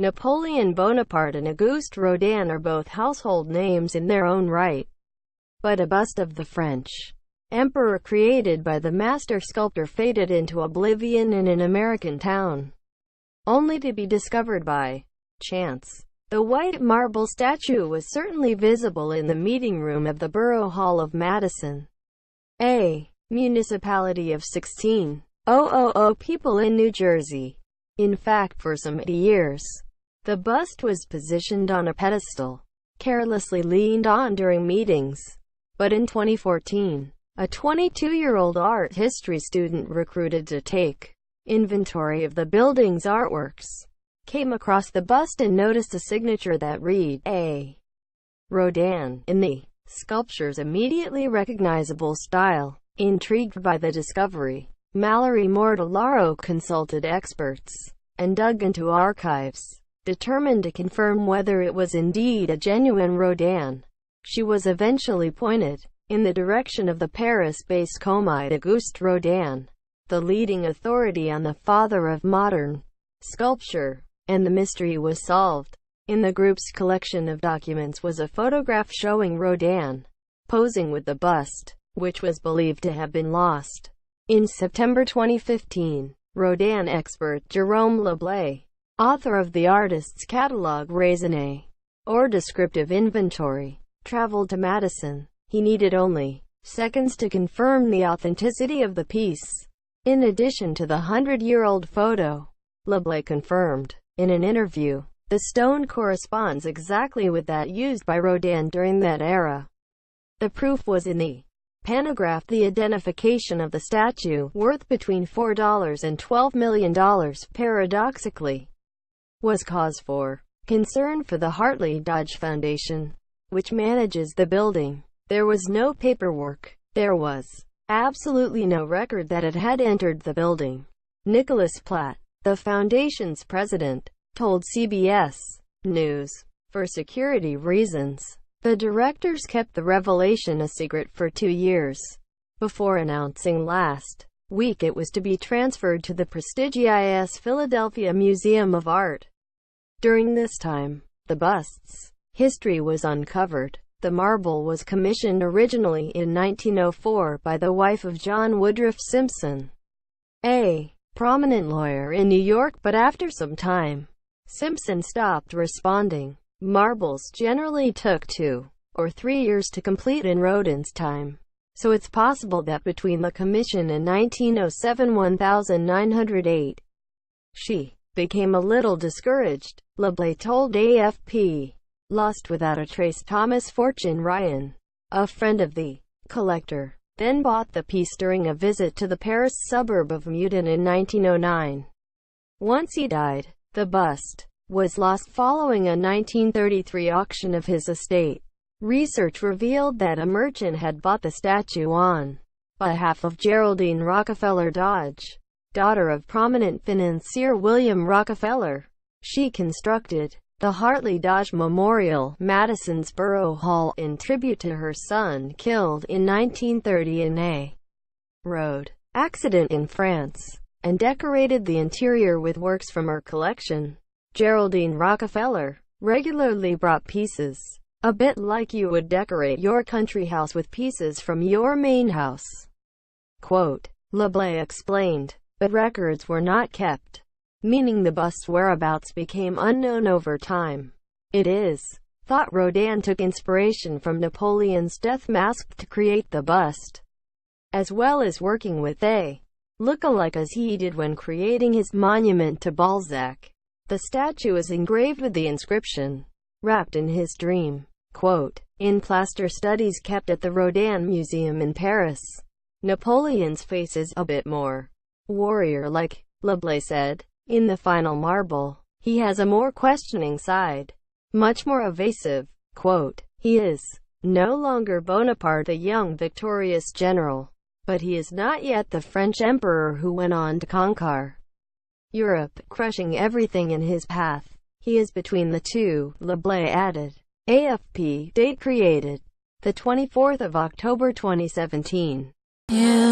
Napoleon Bonaparte and Auguste Rodin are both household names in their own right, but a bust of the French emperor created by the master sculptor faded into oblivion in an American town, only to be discovered by chance. The white marble statue was certainly visible in the meeting room of the Borough Hall of Madison, a municipality of 16,000 people in New Jersey. In fact, for some 80 years, the bust was positioned on a pedestal, carelessly leaned on during meetings. But in 2014, a 22-year-old art history student recruited to take inventory of the building's artworks came across the bust and noticed a signature that read A. Rodin in the sculpture's immediately recognizable style. Intrigued by the discovery, Mallory Mortellaro consulted experts and dug into archives, determined to confirm whether it was indeed a genuine Rodin. She was eventually pointed in the direction of the Paris-based comite Auguste Rodin, the leading authority on the father of modern sculpture, and the mystery was solved. In the group's collection of documents was a photograph showing Rodin posing with the bust, which was believed to have been lost. In September 2015, Rodin expert Jerome Leblay, author of the artist's catalog Raisonné, or descriptive inventory, traveled to Madison. He needed only seconds to confirm the authenticity of the piece. In addition to the 100-year-old photo, Leblay confirmed, in an interview, the stone corresponds exactly with that used by Rodin during that era. The proof was in the pantograph. The identification of the statue, worth between $4 and $12 million, paradoxically, was cause for concern for the Hartley Dodge Foundation, which manages the building. There was no paperwork. There was absolutely no record that it had entered the building. Nicholas Platt, the foundation's president, told CBS News, for security reasons, the directors kept the revelation a secret for 2 years, before announcing last week it was to be transferred to the prestigious Philadelphia Museum of Art. During this time, the bust's history was uncovered. The marble was commissioned originally in 1904 by the wife of John Woodruff Simpson, a prominent lawyer in New York, but after some time, Simpson stopped responding. Marbles generally took 2 or 3 years to complete in Rodin's time, so it's possible that between the commission and 1907 1908, she became a little discouraged. Leblay told AFP. Lost without a trace. Thomas Fortune Ryan, a friend of the collector, then bought the piece during a visit to the Paris suburb of Meudon in 1909. Once he died, the bust was lost following a 1933 auction of his estate. Research revealed that a merchant had bought the statue on behalf of Geraldine Rockefeller Dodge, daughter of prominent financier William Rockefeller. She constructed the Hartley Dodge Memorial, Madison's Borough Hall, in tribute to her son killed in 1930 in a road accident in France, and decorated the interior with works from her collection. Geraldine Rockefeller regularly brought pieces, a bit like you would decorate your country house with pieces from your main house. Quote, Leblay explained, but records were not kept, meaning the bust's whereabouts became unknown over time. It is thought Rodin took inspiration from Napoleon's death mask to create the bust, as well as working with a look-alike as he did when creating his monument to Balzac. The statue is engraved with the inscription, "Wrapped in his dream." Quote, in plaster studies kept at the Rodin Museum in Paris, Napoleon's face is a bit more warrior-like, Leblay said. In the final marble, he has a more questioning side, much more evasive. Quote, he is no longer Bonaparte, a young victorious general, but he is not yet the French emperor who went on to conquer Europe, crushing everything in his path. He is between the two, Leblay added. AFP, date created the 24th of October 2017. Yeah.